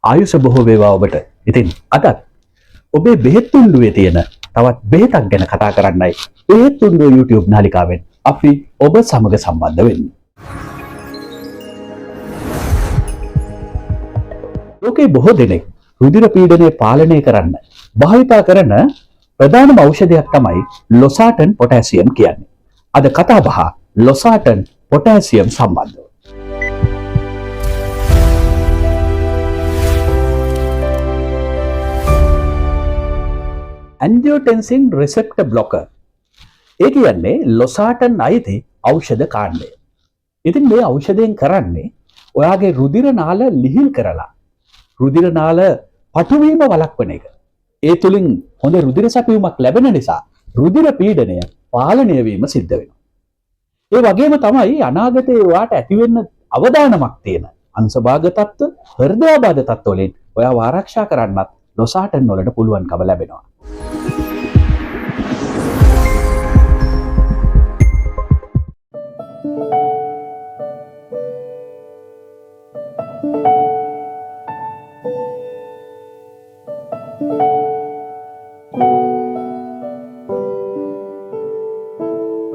ආයුෂ බොහෝ වේවා ඔබට. ඉතින් අදත් ඔබේ බෙහෙත් තුණ්ඩුවේ තියෙන තවත් බෙහෙතක් ගැන කතා කරන්නයි බෙහෙත් තුණ්ඩුව YouTube නාලිකාවෙන් අපි ඔබ සමග සම්බන්ධ වෙන්නේ. ලෝකේ බොහෝ දෙනෙක් රුධිර පීඩනය පාලනය කරන්න භාවිතා කරන ප්‍රධානම ඖෂධයක් තමයි ලොසාටන් පොටෑසියම් කියන්නේ. අද කතා බහ ලොසාටන් පොටෑසියම් සම්බන්ධව. ඇන්ජියෝටෙන්සින් රිසෙප්ටර් බ්ලොකර්. ඒ කියන්නේ ලොසාටන් අයිති ඖෂධ කාණ්ඩය. ඉතින් මේ ඖෂධයෙන් කරන්නේ ඔයාගේ රුධිර නාල ලිහිල් කරලා රුධිර නාල පටුවීම වළක්වන එක. ඒ තුලින් හොඳ රුධිර සැපයුමක් ලැබෙන නිසා රුධිර පීඩනය පාලනය වීම සිද්ධ වෙනවා. ඒ වගේම තමයි අනාගතයේ ඔයාට ඇති වෙන්න අවදානමක් තියෙන අංශභාග තත්ත්ව, හෘදයාබාධ තත්ත්ව වලින් ඔයාව ආරක්ෂා කරන්නත් ලොසාටන් වලට පුළුවන්කම ලැබෙනවා.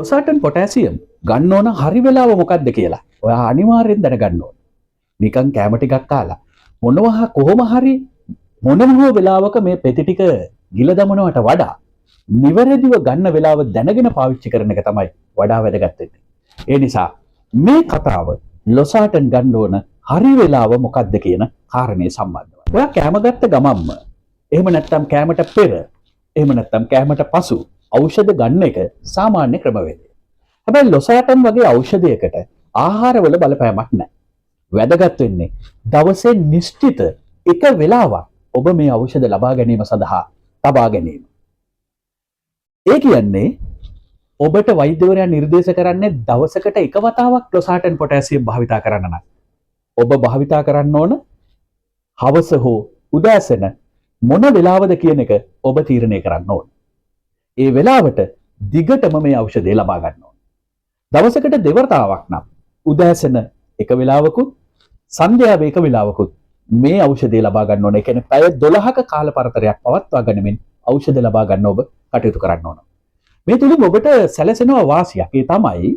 ලොසාටන් පොටෑසියම් ගන්න ඕන හරි වෙලාව මොකක්ද කියලා ඔයා අනිවාර්යෙන් දැනගන්න ඕන. නිකන් කැම ටිකක් කාලා මොනවා කොහොම හරි මොනම හෝ වෙලාවක මේ පෙති ටික ගිල දමනවට වඩා නිවැරදිව ගන්න වෙලාව දැනගෙන පාවිච්චි කරන එක තමයි වඩා වැදගත් වෙන්නේ. ඒ නිසා මේ කතාව ලොසාටන් ගන්න ඕන හරි වෙලාව මොකක්ද කියන කාරණේ සම්බන්ධව. ඔයා කැම ගත්ත ගමම්ම එහෙම නැත්නම් කැමට පෙර එහෙම නැත්නම් කැමට පසු ඖෂධ ගන්න එක සාමාන්‍ය ක්‍රමවේදය. හැබැයි ලොසාටන් වගේ ඖෂධයකට ආහාරවල බලපෑමක් නැහැ. වැදගත් වෙන්නේ දවසේ නිශ්චිත එක වෙලාවක් ඔබ මේ ඖෂධ ලබා ගැනීම සඳහා තබා ගැනීම. ඒ කියන්නේ ඔබට වෛද්‍යවරයා නිර්දේශ කරන්නේ දවසකට එක වතාවක් ලොසාටන් පොටෑසියම් භාවිතා කරන්න නම් ඔබ භාවිතා කරන්න ඕන හවස හෝ උදෑසන මොන වෙලාවද කියන එක ඔබ තීරණය කරන්න ඕන. ඒ වෙලාවට දිගටම මේ ඖෂධය ලබා ගන්න ඕන. දවසකට දෙවතාවක් නම් උදෑසන එක වෙලාවකුත් සන්ධ්‍යාවේ එක වෙලාවකුත් මේ ඖෂධය ලබා ගන්න ඕන. ඒ කියන්නේ පැය 12ක කාල පරතරයක් පවත්වා ගනිමින් ඖෂධ ලබා ගන්න ඔබ කටයුතු කරන්න ඕන. මේ තුලින් ඔබට සැලසෙනවා වාසියක්. ඒ තමයි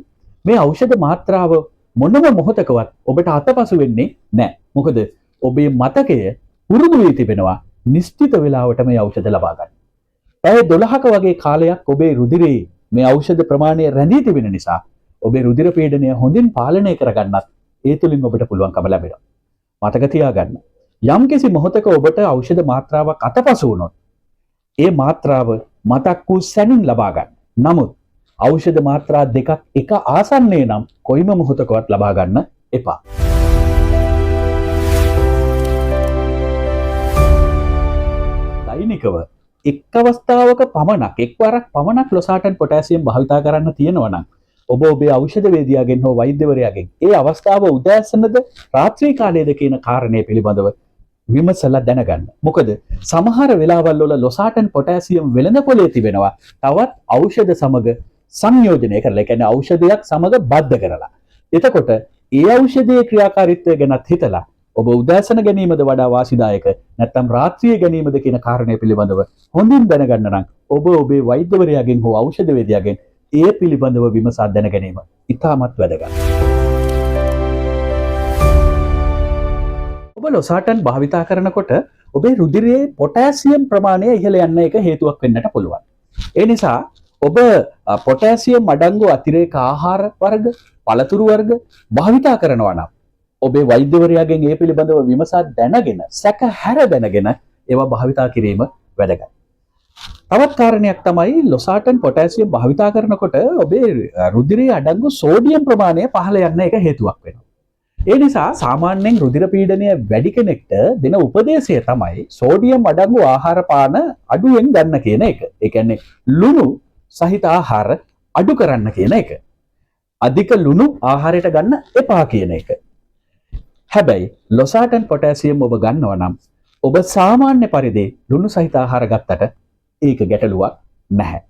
මේ ඖෂධ මාත්‍රාව මොනම මොහොතකවත් ඔබට අතපසු වෙන්නේ නැහැ. මොකද ඔබේ මතකය පුරුදු වී තිබෙනවා නිශ්චිත වෙලාවට මේ ඖෂධ ලබා ගන්න. පැය 12ක වගේ කාලයක් ඔබේ රුධිරයේ මේ ඖෂධ ප්‍රමාණය රැඳී තිබෙන නිසා ඔබේ රුධිර පීඩනය හොඳින් පාලනය කරගන්නත් ඒ තුලින් ඔබට පුළුවන්කම ලැබෙනවා. මතක තියාගන්න. යම්කිසි මොහොතක ඔබට ඖෂධ මාත්‍රාවක් අතපසු වුණොත් ඒ මාත්‍රාව මතක් වූ සැනින් ලබා ගන්න. නමුත් ඖෂධ මාත්‍රා දෙකක් එක ආසන්නයේ නම් කොයිම මොහොතකවත් ලබා ගන්න එපා. දෛනිකව එක් අවස්ථාවක පමණක් එක්වරක් පමණක් ලොසාටන් පොටෑසියම් භාවිතා කරන්න තියෙනවා නම් ඔබ ඔබේ ඖෂධ වේදිකාගෙන් හෝ වෛද්‍යවරයාගෙන් ඒ අවස්ථාව උදෑසනද රාත්‍රී කාලයේද කියන කාරණය පිළිබඳව විමසලා දැනගන්න. මොකද සමහර වෙලාවල් වල ලොසාටන් පොටෑසියම් වෙළඳපොලේ තිබෙනවා තවත් ඖෂධ සමග සංයෝජනය කරලා, ඒ කියන්නේ ඖෂධයක් සමග බද්ධ කරලා. එතකොට ඒ ඖෂධයේ ක්‍රියාකාරීත්වය ගැනත් හිතලා ඔබ උදෑසන ගැනීමද වඩා වාසිදායක නැත්නම් රාත්‍රියේ ගැනීමද කියන කාරණය පිළිබඳව හොඳින් දැනගන්න නම් ඔබ ඔබේ වෛද්‍යවරයාගෙන් හෝ ඖෂධ වේදිකාගෙන් ඒ පිළිබඳව විමසා දැන ගැනීම ඉතාමත් වැදගත්. ඔබ ලොසාටන් භාවිතා කරනකොට ඔබේ රුධිරයේ පොටෑසියම් ප්‍රමාණය ඉහළ යන්න එක හේතුවක් වෙන්නට පුළුවන්. ඒ නිසා ඔබ පොටෑසියම් අඩංගු අතිරේක ආහාර වර්ග, පළතුරු වර්ග භාවිතා කරනවා නම් ඔබේ වෛද්‍යවරයාගෙන් ඒ පිළිබඳව විමසා දැනගෙන සැක හැර දැනගෙන ඒවා භාවිතා කිරීම වැදගත්. තවත් කාරණයක් තමයි ලොසාටන් පොටෑසියම් භාවිතා කරනකොට ඔබේ රුධිරයේ අඩංගු සෝඩියම් ප්‍රමාණය පහළ යන්න එක හේතුවක් වෙනවා. ඒ නිසා සාමාන්‍යයෙන් රුධිර පීඩනය වැඩි කෙනෙක්ට දෙන උපදේශය තමයි සෝඩියම් අඩංගු ආහාර පාන අඩුවෙන් ගන්න කියන එක. ඒ කියන්නේ ලුණු සහිත ආහාර අඩු කරන්න කියන එක. අධික ලුණු ආහාරයට ගන්න එපා කියන එක. හැබැයි ලොසාටන් පොටෑසියම් ඔබ ගන්නවා නම් ඔබ සාමාන්‍ය පරිදි ලුණු සහිත ආහාර ගත්තට ඒක ගැටලුවක් නැහැ.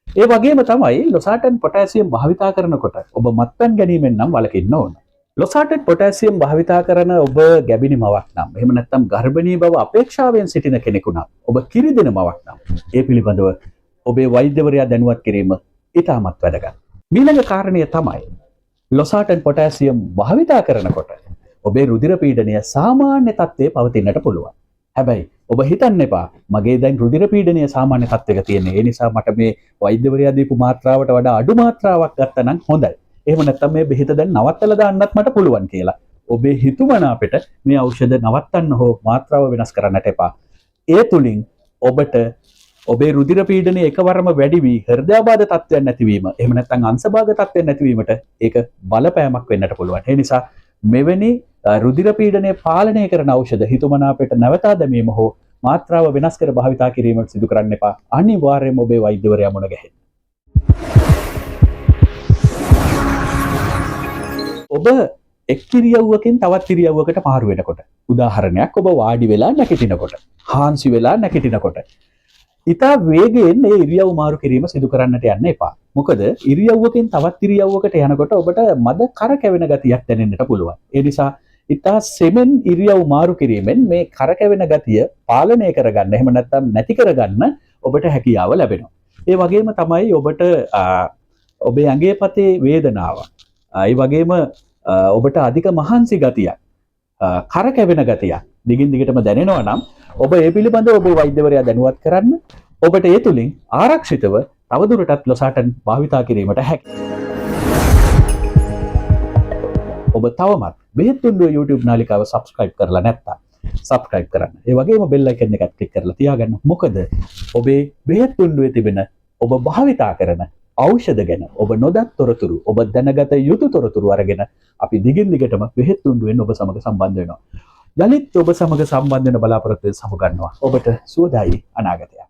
ඒ වගේම තමයි ලොසාටන් පොටෑසියම් භාවිතා කරනකොට ඔබ මත්පැන් ගැනීමෙන් නම් වළකින්න ඕන. ලොසාටඩ් පොටෑසියම් භාවිතා කරන ඔබ ගැබිනි මවක් නම් එහෙම නැත්නම් ගර්භණී බව අපේක්ෂාවෙන් සිටින කෙනෙකු නම් ඔබ කිරි දෙන මවක් නම් ඒ පිළිබඳව ඔබේ වෛද්‍යවරයා දැනුවත් කිරීම ඉතාමත් වැදගත්. ඊළඟ කාරණය තමයි ලොසාටඩ් පොටෑසියම් භාවිතා කරනකොට ඔබේ රුධිර පීඩනය සාමාන්‍ය තත්ත්වයේ පවතින්නට පුළුවන්. හැබැයි ඔබ හිතන්න එපා මගේ දැන් රුධිර පීඩනය සාමාන්‍ය තත්ත්වයක තියෙන්නේ. ඒ නිසා මට මේ වෛද්‍යවරයා දීපු මාත්‍රාවට වඩා අඩු මාත්‍රාවක් ගත්තා නම් හොඳයි. එහෙම නැත්නම් මේ බෙහෙත දැන් නවත්තලා දාන්නත් මට පුළුවන් කියලා. ඔබේ හිතුමනාපෙට මේ ඖෂධ නවත්තන්න හෝ මාත්‍රාව වෙනස් කරන්නට එපා. ඒ තුලින් ඔබට ඔබේ රුධිර පීඩනය එකවරම වැඩි වී හෘදයාබාධ තත්ත්වයක් නැතිවීම එහෙම නැත්නම් අංශභාග තත්ත්වයක් නැතිවීමට ඒක බලපෑමක් වෙන්නට පුළුවන්. ඒ නිසා මෙවැනි රුධිර පීඩනය පාලනය කරන ඖෂධ හිතුමනාපෙට නැවතා දැමීම හෝ මාත්‍රාව වෙනස් කර භාවිතා කිරීමට සිදු කරන්න එපා. අනිවාර්යයෙන්ම ඔබේ වෛද්‍යවරයා මුණ ගැහෙන්න. ඔබ එක් ඉරියව්වකින් තවත් ඉරියව්වකට මාරු වෙනකොට උදාහරණයක් ඔබ වාඩි වෙලා නැගිටිනකොට හාන්සි වෙලා නැගිටිනකොට ඉතා වේගයෙන් මේ ඉරියව් මාරු කිරීම සිදු කරන්නට යන්න එපා. මොකද ඉරියව්වකින් තවත් ඉරියව්වකට යනකොට ඔබට මද කරකැවෙන ගතියක් දැනෙන්නට පුළුවන්. ඒ නිසා ඉතා සෙමෙන් ඉරියව් මාරු කිරීමෙන් මේ කරකැවෙන ගතිය පාලනය කරගන්න එහෙම නැත්නම් නැති කරගන්න ඔබට හැකියාව ලැබෙනවා. ඒ වගේම තමයි ඔබට ඔබේ ඇඟේ පතේ වේදනාව ඒ වගේම ඔබට අධික මහන්සි ගතියක් කරකැවෙන ගතියක් දිගින් දිගටම දැනෙනවා නම් ඔබ ඒ පිළිබඳව ඔබේ වෛද්‍යවරයා දැනුවත් කරන්න. ඔබට ඒ තුලින් ආරක්ෂිතව තවදුරටත් ලොසාටන් භාවිතා කිරීමට හැකියි. ඔබ තවමත් බෙහෙත් තුණ්ඩුව YouTube නාලිකාව subscribe කරලා නැත්නම් subscribe කරන්න. ඒ වගේම bell icon එකත් click කරලා තියාගන්න. මොකද ඔබේ බෙහෙත් තුණ්ඩුවේ තිබෙන ඔබ භාවිතා කරන ඖෂධ ගැන ඔබ නොදත් තොරතුරු ඔබ දැනගත යුතු තොරතුරු අරගෙන අපි දිගින් දිගටම බෙහෙත් තුණ්ඩුවෙන් ඔබ සමග සම්බන්ධ වෙනවා. යලිත් ඔබ සමග සම්බන්ධ වෙන බලාපොරොත්තු වෙන සමු ගන්නවා. ඔබට සුවදායි අනාගතයක්.